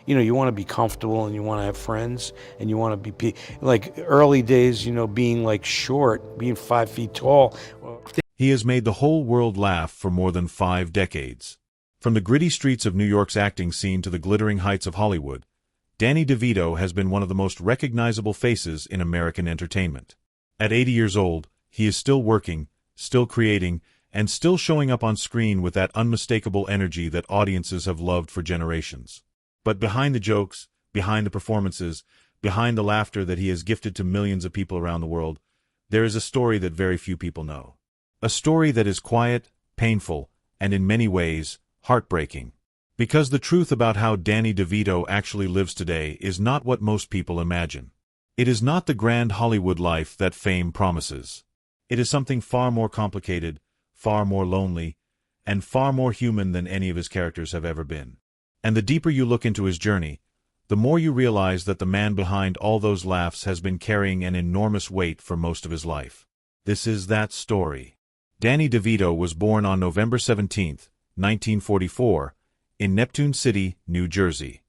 you want to be comfortable and you want to have friends and you want to be like early days, being like short, being 5 feet tall. He has made the whole world laugh for more than 5 decades. From the gritty streets of New York's acting scene to the glittering heights of Hollywood, Danny DeVito has been one of the most recognizable faces in American entertainment. At 80 years old, he is still working, still creating, and still showing up on screen with that unmistakable energy that audiences have loved for generations. But behind the jokes, behind the performances, behind the laughter that he has gifted to millions of people around the world, there is a story that very few people know. A story that is quiet, painful, and in many ways, heartbreaking. Because the truth about how Danny DeVito actually lives today is not what most people imagine. It is not the grand Hollywood life that fame promises. It is something far more complicated, far more lonely, and far more human than any of his characters have ever been. And the deeper you look into his journey, the more you realize that the man behind all those laughs has been carrying an enormous weight for most of his life. This is that story. Danny DeVito was born on November 17, 1944, in Neptune City, New Jersey.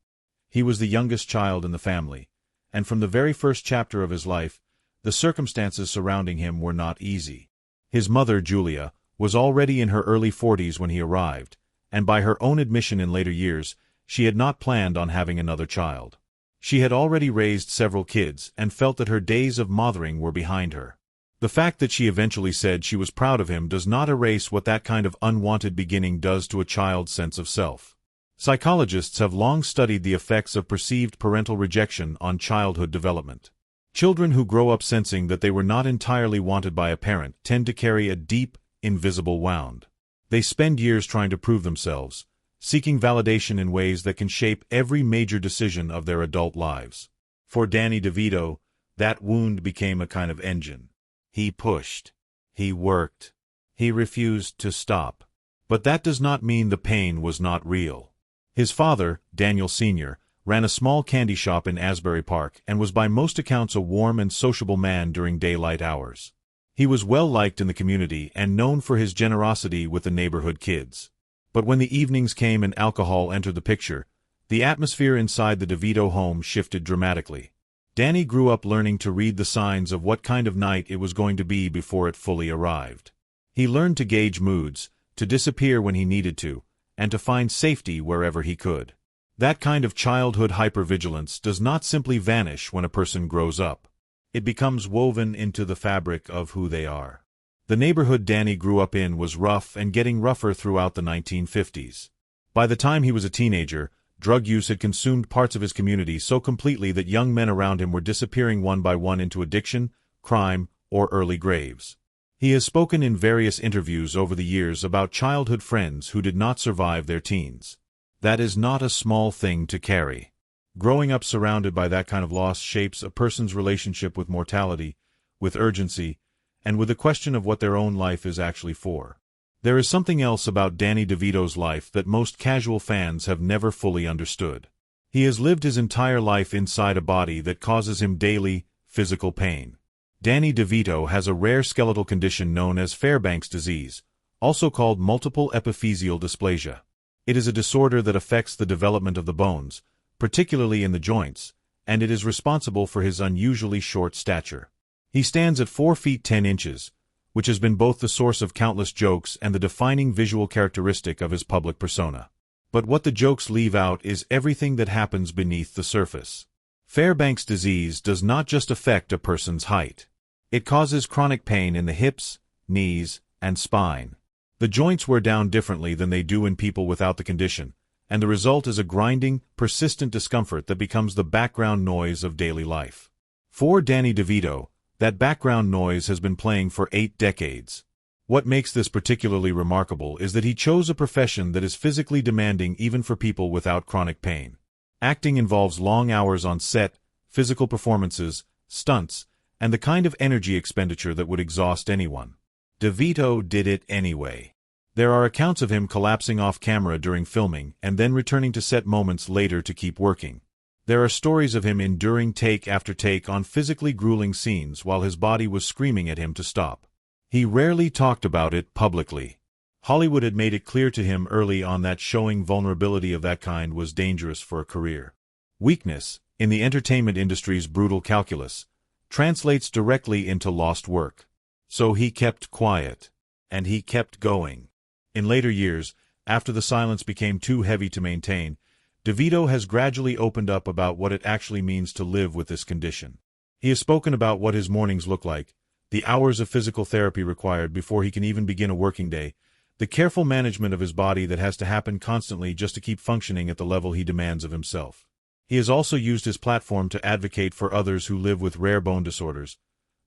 He was the youngest child in the family, and from the very first chapter of his life, the circumstances surrounding him were not easy. His mother, Julia, was already in her early 40s when he arrived, and by her own admission in later years, she had not planned on having another child. She had already raised several kids and felt that her days of mothering were behind her. The fact that she eventually said she was proud of him does not erase what that kind of unwanted beginning does to a child's sense of self. Psychologists have long studied the effects of perceived parental rejection on childhood development. Children who grow up sensing that they were not entirely wanted by a parent tend to carry a deep, invisible wound. They spend years trying to prove themselves, seeking validation in ways that can shape every major decision of their adult lives. For Danny DeVito, that wound became a kind of engine. He pushed. He worked. He refused to stop. But that does not mean the pain was not real. His father, Daniel Sr., ran a small candy shop in Asbury Park and was by most accounts a warm and sociable man during daylight hours. He was well-liked in the community and known for his generosity with the neighborhood kids. But when the evenings came and alcohol entered the picture, the atmosphere inside the DeVito home shifted dramatically. Danny grew up learning to read the signs of what kind of night it was going to be before it fully arrived. He learned to gauge moods, to disappear when he needed to, and to find safety wherever he could. That kind of childhood hypervigilance does not simply vanish when a person grows up. It becomes woven into the fabric of who they are. The neighborhood Danny grew up in was rough and getting rougher throughout the 1950s. By the time he was a teenager, drug use had consumed parts of his community so completely that young men around him were disappearing one by one into addiction, crime, or early graves. He has spoken in various interviews over the years about childhood friends who did not survive their teens. That is not a small thing to carry. Growing up surrounded by that kind of loss shapes a person's relationship with mortality, with urgency, and with the question of what their own life is actually for. There is something else about Danny DeVito's life that most casual fans have never fully understood. He has lived his entire life inside a body that causes him daily, physical pain. Danny DeVito has a rare skeletal condition known as Fairbanks disease, also called multiple epiphyseal dysplasia. It is a disorder that affects the development of the bones, particularly in the joints, and it is responsible for his unusually short stature. He stands at 4 feet 10 inches, which has been both the source of countless jokes and the defining visual characteristic of his public persona. But what the jokes leave out is everything that happens beneath the surface. Fairbanks disease does not just affect a person's height. It causes chronic pain in the hips, knees, and spine. The joints wear down differently than they do in people without the condition, and the result is a grinding, persistent discomfort that becomes the background noise of daily life. For Danny DeVito, that background noise has been playing for 8 decades. What makes this particularly remarkable is that he chose a profession that is physically demanding even for people without chronic pain. Acting involves long hours on set, physical performances, stunts, and the kind of energy expenditure that would exhaust anyone. DeVito did it anyway. There are accounts of him collapsing off camera during filming and then returning to set moments later to keep working. There are stories of him enduring take after take on physically grueling scenes while his body was screaming at him to stop. He rarely talked about it publicly. Hollywood had made it clear to him early on that showing vulnerability of that kind was dangerous for a career. Weakness, in the entertainment industry's brutal calculus, translates directly into lost work. So he kept quiet. And he kept going. In later years, after the silence became too heavy to maintain, DeVito has gradually opened up about what it actually means to live with this condition. He has spoken about what his mornings look like, the hours of physical therapy required before he can even begin a working day, the careful management of his body that has to happen constantly just to keep functioning at the level he demands of himself. He has also used his platform to advocate for others who live with rare bone disorders,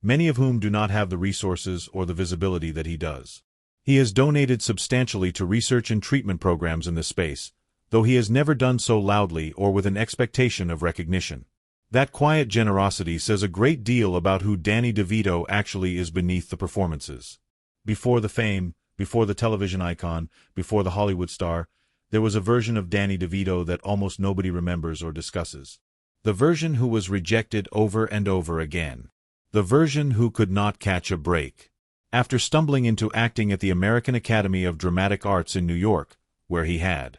many of whom do not have the resources or the visibility that he does. He has donated substantially to research and treatment programs in this space, though he has never done so loudly or with an expectation of recognition. That quiet generosity says a great deal about who Danny DeVito actually is beneath the performances. Before the fame, before the television icon, before the Hollywood star, there was a version of Danny DeVito that almost nobody remembers or discusses. The version who was rejected over and over again. The version who could not catch a break. After stumbling into acting at the American Academy of Dramatic Arts in New York, where he had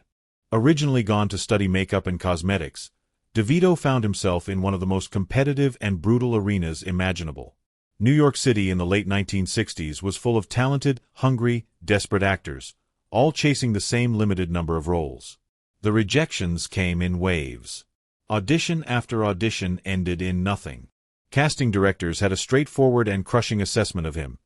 originally gone to study makeup and cosmetics, DeVito found himself in one of the most competitive and brutal arenas imaginable. New York City in the late 1960s was full of talented, hungry, desperate actors, all chasing the same limited number of roles. The rejections came in waves. Audition after audition ended in nothing. Casting directors had a straightforward and crushing assessment of him.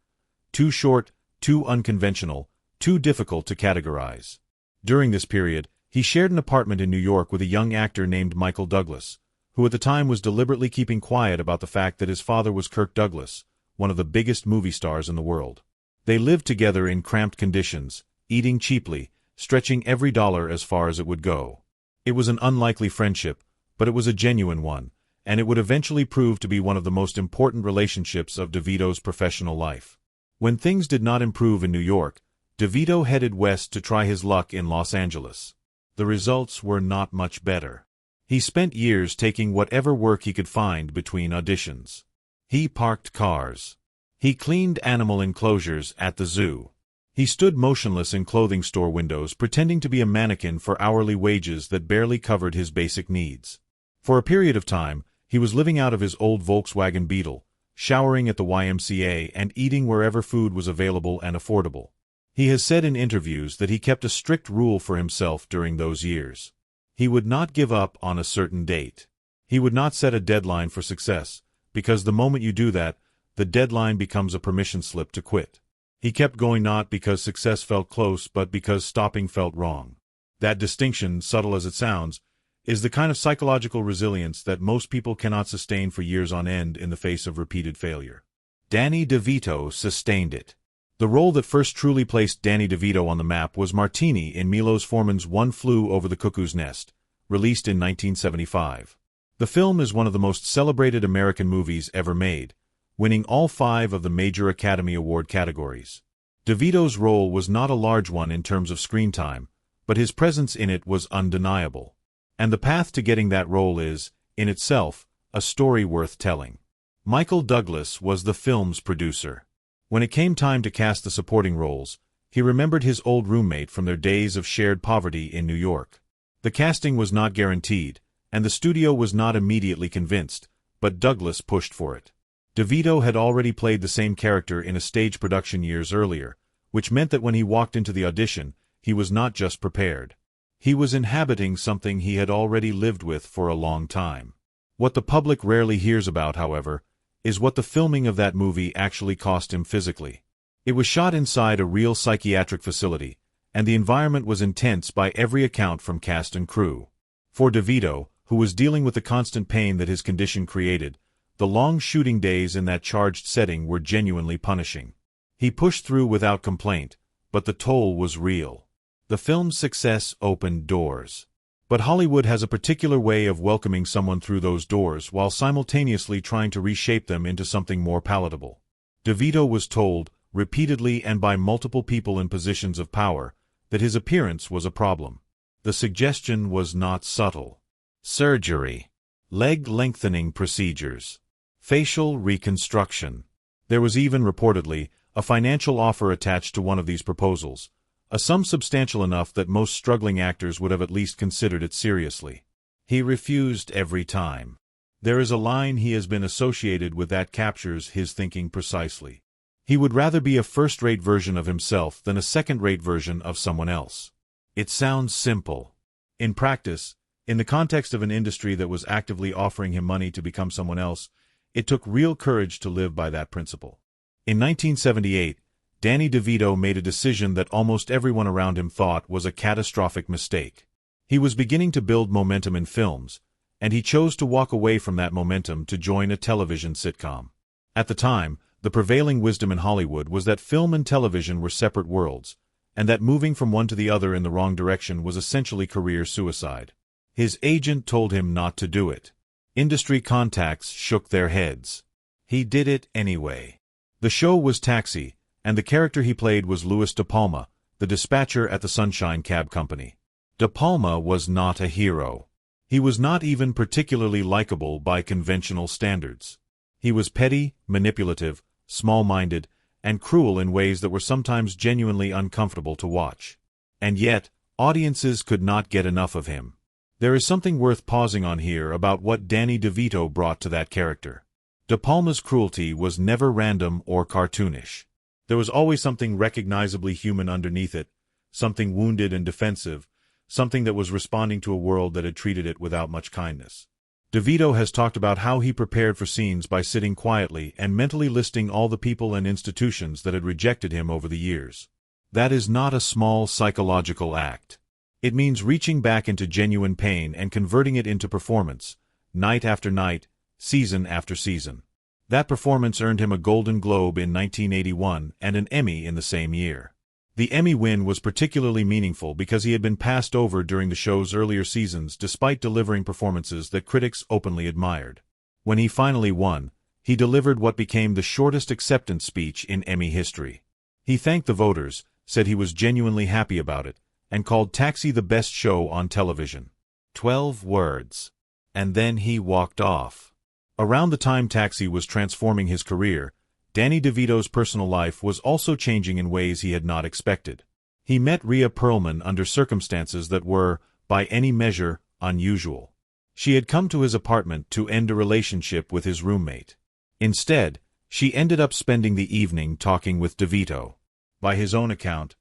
Too short, too unconventional, too difficult to categorize. During this period, he shared an apartment in New York with a young actor named Michael Douglas, who at the time was deliberately keeping quiet about the fact that his father was Kirk Douglas, one of the biggest movie stars in the world. They lived together in cramped conditions, eating cheaply, stretching every dollar as far as it would go. It was an unlikely friendship, but it was a genuine one, and it would eventually prove to be one of the most important relationships of DeVito's professional life. When things did not improve in New York, DeVito headed west to try his luck in Los Angeles. The results were not much better. He spent years taking whatever work he could find between auditions. He parked cars. He cleaned animal enclosures at the zoo. He stood motionless in clothing store windows pretending to be a mannequin for hourly wages that barely covered his basic needs. For a period of time, he was living out of his old Volkswagen Beetle, showering at the YMCA and eating wherever food was available and affordable. He has said in interviews that he kept a strict rule for himself during those years. He would not give up on a certain date. He would not set a deadline for success, because the moment you do that, the deadline becomes a permission slip to quit. He kept going not because success felt close but because stopping felt wrong. That distinction, subtle as it sounds, is the kind of psychological resilience that most people cannot sustain for years on end in the face of repeated failure. Danny DeVito sustained it. The role that first truly placed Danny DeVito on the map was Martini in Milos Forman's One Flew Over the Cuckoo's Nest, released in 1975. The film is one of the most celebrated American movies ever made, winning all 5 of the major Academy Award categories. DeVito's role was not a large one in terms of screen time, but his presence in it was undeniable. And the path to getting that role is, in itself, a story worth telling. Michael Douglas was the film's producer. When it came time to cast the supporting roles, he remembered his old roommate from their days of shared poverty in New York. The casting was not guaranteed, and the studio was not immediately convinced, but Douglas pushed for it. DeVito had already played the same character in a stage production years earlier, which meant that when he walked into the audition, he was not just prepared. He was inhabiting something he had already lived with for a long time. What the public rarely hears about, however, is what the filming of that movie actually cost him physically. It was shot inside a real psychiatric facility, and the environment was intense by every account from cast and crew. For DeVito, who was dealing with the constant pain that his condition created, the long shooting days in that charged setting were genuinely punishing. He pushed through without complaint, but the toll was real. The film's success opened doors. But Hollywood has a particular way of welcoming someone through those doors while simultaneously trying to reshape them into something more palatable. DeVito was told, repeatedly and by multiple people in positions of power, that his appearance was a problem. The suggestion was not subtle. Surgery. Leg lengthening procedures. Facial reconstruction. There was even, reportedly, a financial offer attached to one of these proposals, a sum substantial enough that most struggling actors would have at least considered it seriously. He refused every time. There is a line he has been associated with that captures his thinking precisely. He would rather be a first-rate version of himself than a second-rate version of someone else. It sounds simple. In practice, in the context of an industry that was actively offering him money to become someone else, it took real courage to live by that principle. In 1978, Danny DeVito made a decision that almost everyone around him thought was a catastrophic mistake. He was beginning to build momentum in films, and he chose to walk away from that momentum to join a television sitcom. At the time, the prevailing wisdom in Hollywood was that film and television were separate worlds, and that moving from one to the other in the wrong direction was essentially career suicide. His agent told him not to do it. Industry contacts shook their heads. He did it anyway. The show was Taxi, and the character he played was Louis De Palma, the dispatcher at the Sunshine Cab Company. De Palma was not a hero. He was not even particularly likable by conventional standards. He was petty, manipulative, small-minded, and cruel in ways that were sometimes genuinely uncomfortable to watch. And yet, audiences could not get enough of him. There is something worth pausing on here about what Danny DeVito brought to that character. De Palma's cruelty was never random or cartoonish. There was always something recognizably human underneath it, something wounded and defensive, something that was responding to a world that had treated it without much kindness. DeVito has talked about how he prepared for scenes by sitting quietly and mentally listing all the people and institutions that had rejected him over the years. That is not a small psychological act. It means reaching back into genuine pain and converting it into performance, night after night, season after season. That performance earned him a Golden Globe in 1981 and an Emmy in the same year. The Emmy win was particularly meaningful because he had been passed over during the show's earlier seasons despite delivering performances that critics openly admired. When he finally won, he delivered what became the shortest acceptance speech in Emmy history. He thanked the voters, said he was genuinely happy about it, and called Taxi the best show on television. 12 words. And then he walked off. Around the time Taxi was transforming his career, Danny DeVito's personal life was also changing in ways he had not expected. He met Rhea Perlman under circumstances that were, by any measure, unusual. She had come to his apartment to end a relationship with his roommate. Instead, she ended up spending the evening talking with DeVito. By his own account,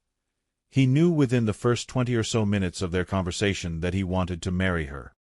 he knew within the first 20 or so minutes of their conversation that he wanted to marry her.